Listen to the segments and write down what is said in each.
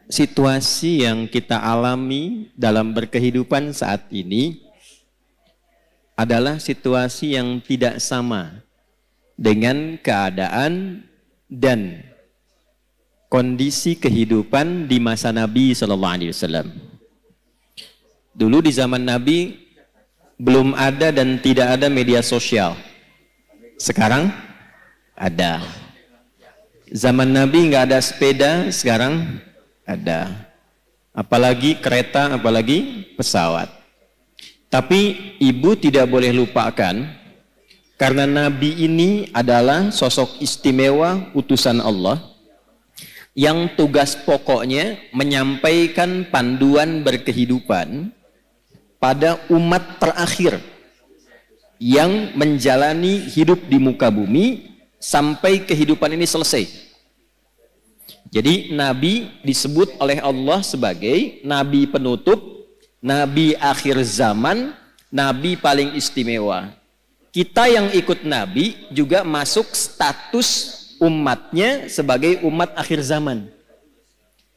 situasi yang kita alami dalam berkehidupan saat ini adalah situasi yang tidak sama dengan keadaan dan kondisi kehidupan di masa Nabi SAW. Dulu di zaman Nabi belum ada dan tidak ada media sosial. Sekarang ada. Zaman Nabi nggak ada sepeda, sekarang ada. Apalagi kereta, apalagi pesawat. Tapi ibu tidak boleh lupakan, karena Nabi ini adalah sosok istimewa utusan Allah yang tugas pokoknya menyampaikan panduan berkehidupan pada umat terakhir yang menjalani hidup di muka bumi sampai kehidupan ini selesai. Jadi Nabi disebut oleh Allah sebagai Nabi penutup, Nabi akhir zaman, Nabi paling istimewa. Kita yang ikut Nabi juga masuk status umatnya sebagai umat akhir zaman.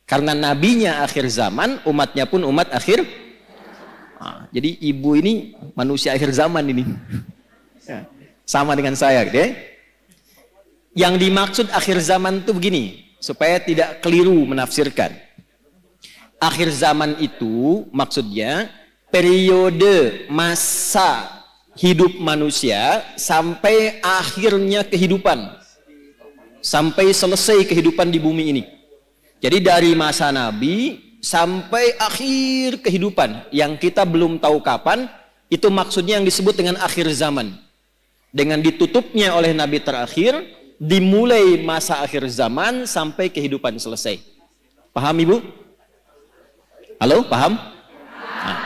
Karena nabinya akhir zaman, umatnya pun umat akhir. Jadi ibu ini manusia akhir zaman ini. Sama dengan saya gitu ya. Yang dimaksud akhir zaman itu begini, supaya tidak keliru menafsirkan. Akhir zaman itu maksudnya periode masa hidup manusia sampai akhirnya kehidupan. Sampai selesai kehidupan di bumi ini. Jadi dari masa Nabi sampai akhir kehidupan yang kita belum tahu kapan, itu maksudnya yang disebut dengan akhir zaman. Dengan ditutupnya oleh Nabi terakhir, dimulai masa akhir zaman sampai kehidupan selesai. Paham Ibu? Halo, paham? Nah,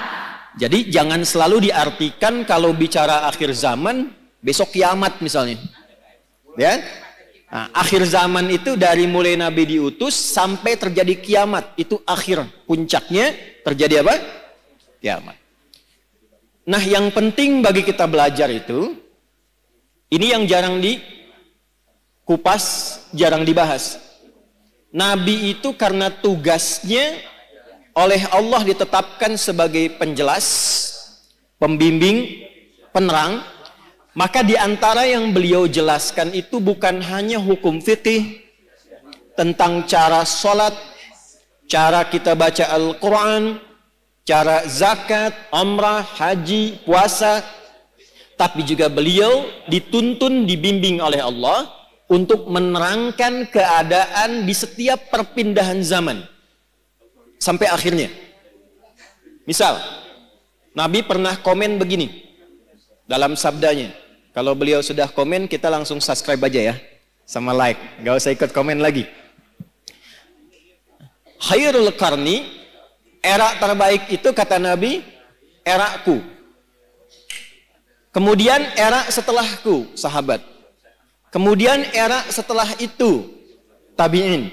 jadi jangan selalu diartikan kalau bicara akhir zaman besok kiamat misalnya. Ya? Nah, akhir zaman itu dari mulai Nabi diutus sampai terjadi kiamat. Itu akhir, puncaknya terjadi apa? Kiamat. Nah, yang penting bagi kita belajar itu, ini yang jarang dikupas, jarang dibahas. Nabi itu karena tugasnya oleh Allah ditetapkan sebagai penjelas, pembimbing, penerang, maka di antara yang beliau jelaskan itu bukan hanya hukum fikih tentang cara sholat, cara kita baca Al-Quran, cara zakat, umrah, haji, puasa, tapi juga beliau dituntun, dibimbing oleh Allah untuk menerangkan keadaan di setiap perpindahan zaman sampai akhirnya. Misal, Nabi pernah komen begini dalam sabdanya. Kalau beliau sudah komen, kita langsung subscribe aja ya, sama like, gak usah ikut komen lagi. Khairul qarni, era terbaik itu kata Nabi, eraku. Kemudian era setelahku, sahabat. Kemudian era setelah itu, tabi'in.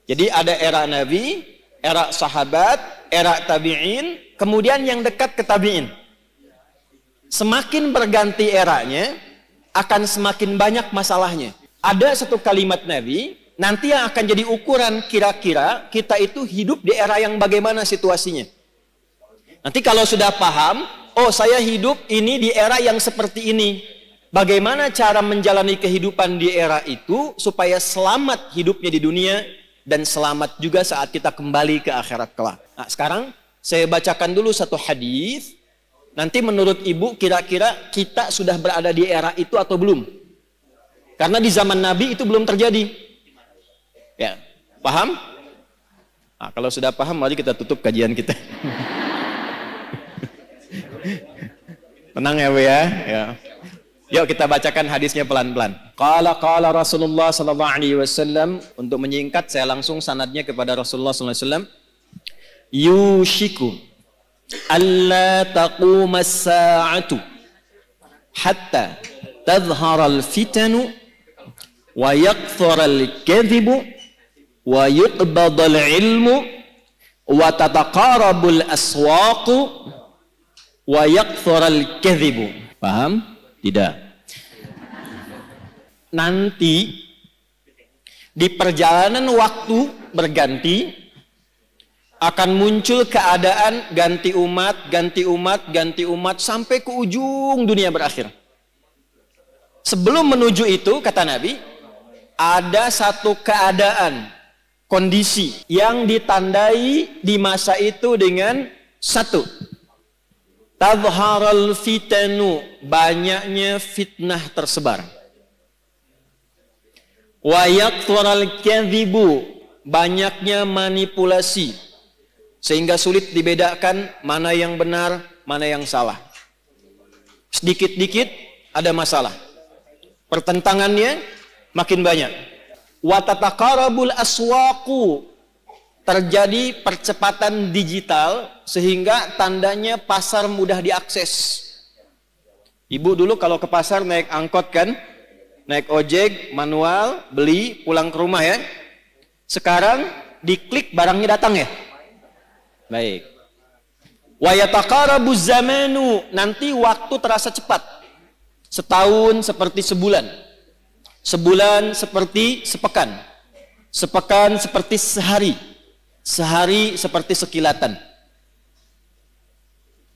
Jadi ada era Nabi, era sahabat, era tabi'in, kemudian yang dekat ke tabi'in. Semakin berganti eranya, akan semakin banyak masalahnya. Ada satu kalimat Nabi, nanti yang akan jadi ukuran kira-kira kita itu hidup di era yang bagaimana situasinya. Nanti kalau sudah paham, oh saya hidup ini di era yang seperti ini. Bagaimana cara menjalani kehidupan di era itu supaya selamat hidupnya di dunia dan selamat juga saat kita kembali ke akhirat kelak. Nah, sekarang saya bacakan dulu satu hadis. Nanti menurut Ibu kira-kira kita sudah berada di era itu atau belum? Karena di zaman Nabi itu belum terjadi. Ya, paham? Nah, kalau sudah paham, mari kita tutup kajian kita. Tenang ya Bu ya. Yuk kita bacakan hadisnya pelan-pelan. Qala Rasulullah sallallahu alaihi wasallam. Untuk menyingkat saya langsung sanadnya kepada Rasulullah sallallahu alaihi wasallam. Yushiku alla taquma as-sa'atu hatta tadhhara al-fitanu wa yakthura al-kadhibu wa yuqbada al-ilmu wa tataqarabu al-aswaqu wa yakthura al-kadhibu. Paham? Tidak. Nanti di perjalanan waktu berganti Akan muncul keadaan ganti umat, ganti umat, ganti umat sampai ke ujung dunia berakhir. Sebelum menuju itu, kata Nabi, ada satu keadaan, kondisi yang ditandai di masa itu dengan satu. Tadharal fitanu, banyaknya fitnah tersebar. Wa yakthurul kadhibu, banyaknya manipulasi. Sehingga sulit dibedakan mana yang benar, mana yang salah. Sedikit-dikit ada masalah. Pertentangannya makin banyak. Wa tataqarabul aswaqu, terjadi percepatan digital sehingga tandanya pasar mudah diakses. Ibu dulu kalau ke pasar naik angkot kan, naik ojek, manual, beli, pulang ke rumah ya. Sekarang diklik barangnya datang ya. Baik. Wa yataqarabuz zamanu, nanti waktu terasa cepat. Setahun seperti sebulan. Sebulan seperti sepekan. Sepekan seperti sehari. Sehari seperti sekilatan.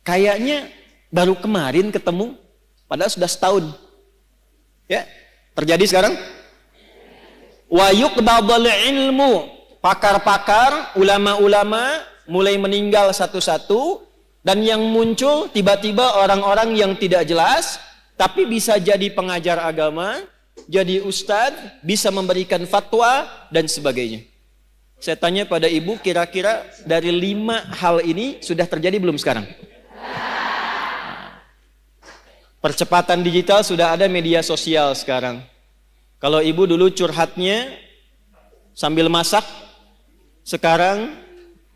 Kayaknya baru kemarin ketemu, padahal sudah setahun. Ya, terjadi sekarang. Wa yuqbadul ilmu, pakar-pakar, ulama-ulama mulai meninggal satu-satu, dan yang muncul tiba-tiba orang-orang yang tidak jelas, tapi bisa jadi pengajar agama, jadi ustadz, bisa memberikan fatwa, dan sebagainya. Saya tanya pada ibu, kira-kira dari 5 hal ini sudah terjadi belum sekarang? Percepatan digital, sudah ada media sosial sekarang. Kalau ibu dulu curhatnya sambil masak, sekarang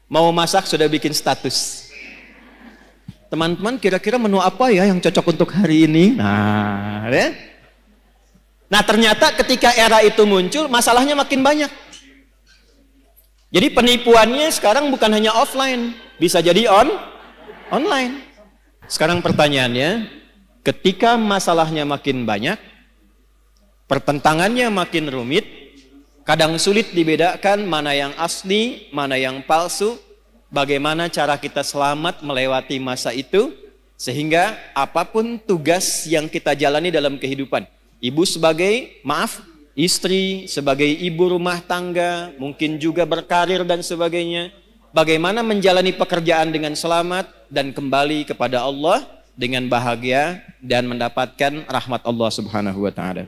mau masak sudah bikin status. Teman-teman, kira-kira menu apa ya yang cocok untuk hari ini? Nah, ya? Nah, ternyata ketika era itu muncul, masalahnya makin banyak. Jadi penipuannya sekarang bukan hanya offline, bisa jadi online. Sekarang pertanyaannya, ketika masalahnya makin banyak, pertentangannya makin rumit, kadang sulit dibedakan mana yang asli, mana yang palsu. Bagaimana cara kita selamat melewati masa itu, sehingga apapun tugas yang kita jalani dalam kehidupan, ibu sebagai istri, sebagai ibu rumah tangga, mungkin juga berkarir dan sebagainya, bagaimana menjalani pekerjaan dengan selamat dan kembali kepada Allah dengan bahagia dan mendapatkan rahmat Allah Subhanahu wa taala.